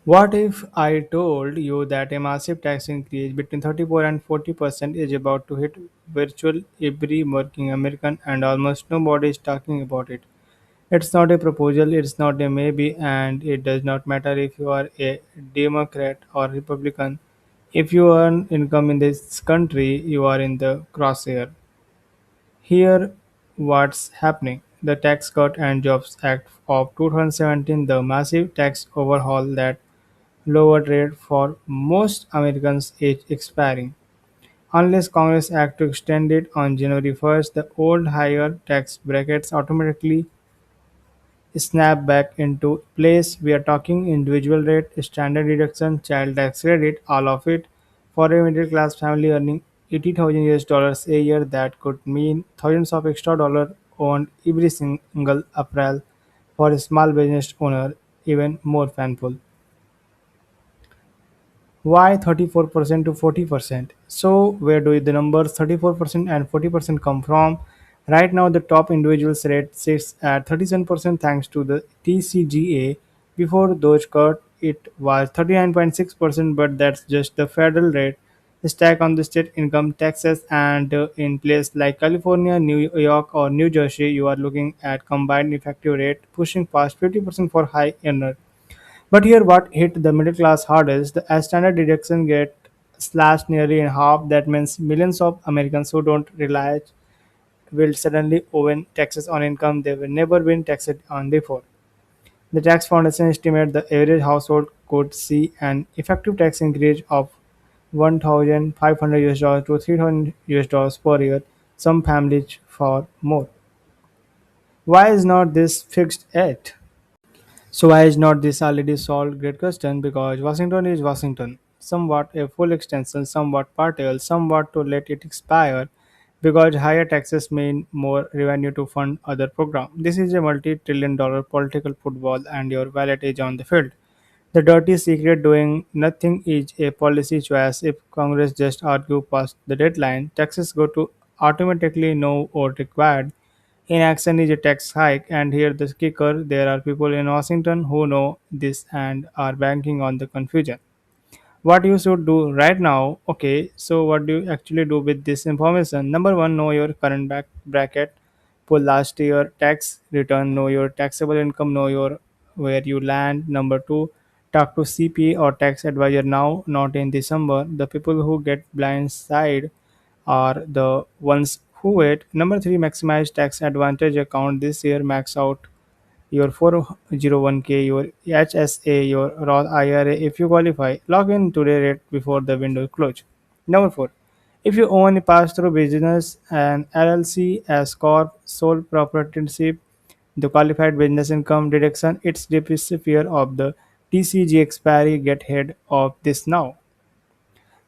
What if I told you that a massive tax increase between 34 and 40% is about to hit virtual every working American and almost nobody is talking about it? It's not a proposal, it's not a maybe, and it does not matter if you are a Democrat or Republican. If you earn income in this country, you are in the crosshair. Here, what's happening. The Tax Cut and Jobs Act of 2017, the massive tax overhaul that lowered rate for most Americans is expiring. Unless Congress act to extend it on January 1st, the old higher tax brackets automatically snap back into place. We are talking individual rate, standard deduction, child tax credit, all of it. For a middle class family earning 80,000 US dollars a year, that could mean thousands of extra dollars earned every single April. For a small business owner, even more painful. Why 34% to 40%? So, where do the numbers 34% and 40% come from? Right now, the top individuals rate sits at 37% thanks to the TCGA. Before those cut, it was 39.6%, but that's just the federal rate. Stack on the state income taxes, and in places like California, New York, or New Jersey, you are looking at combined effective rate pushing past 50% for high earners. But here, what hit the middle class hardest, the standard deduction get slashed nearly in half. That means millions of Americans who don't realize will suddenly owe taxes on income they were never been taxed on before. The tax foundation estimate the average household could see an effective tax increase of 1,500 US dollars to 3,000 US dollars per year. Some families for more. Why is not this fixed yet? So why is not this already solved? Great question. Because Washington is Washington. Somewhat a full extension, somewhat partial, somewhat to let it expire. Because higher taxes mean more revenue to fund other programs. This is a multi-trillion-dollar political football, and your wallet is on the field. The dirty secret doing nothing is a policy choice. If Congress just argue past the deadline, taxes go to automatically no vote required. Inaction is a tax hike, and here the kicker there are people in Washington who know this and are banking on the confusion. What you should do right now? Okay, so what do you actually do with this information? Number one, know your current bracket, pull last year tax return, know your taxable income, know your where you land. Number two, talk to CPA or tax advisor now, not in December. The people who get blindsided are the ones who wait. Number three, maximize tax advantage account this year, max out your 401k, your HSA, your Roth IRA if you qualify. Log in today right before the window close. Number 4. If you own a pass-through business, an LLC, as corp, sole proprietorship, the qualified business income deduction, it's the fear of the TCG expiry. Get ahead of this now.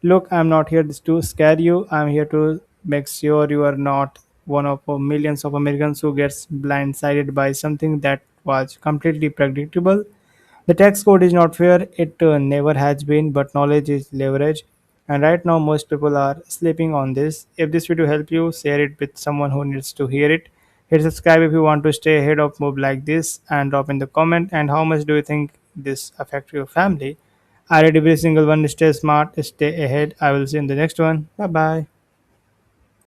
Look, I'm not here to scare you. I'm here to make sure you are not one of millions of Americans who gets blindsided by something that was completely predictable. The tax code is not fair. It never has been, but knowledge is leverage. And right now, most people are sleeping on this. If this video helped you, share it with someone who needs to hear it. Hit subscribe if you want to stay ahead of move like this, and drop in the comment. And how much do you think this affect your family? I read every single one. Stay smart, stay ahead. I will see you in the next one. Bye bye.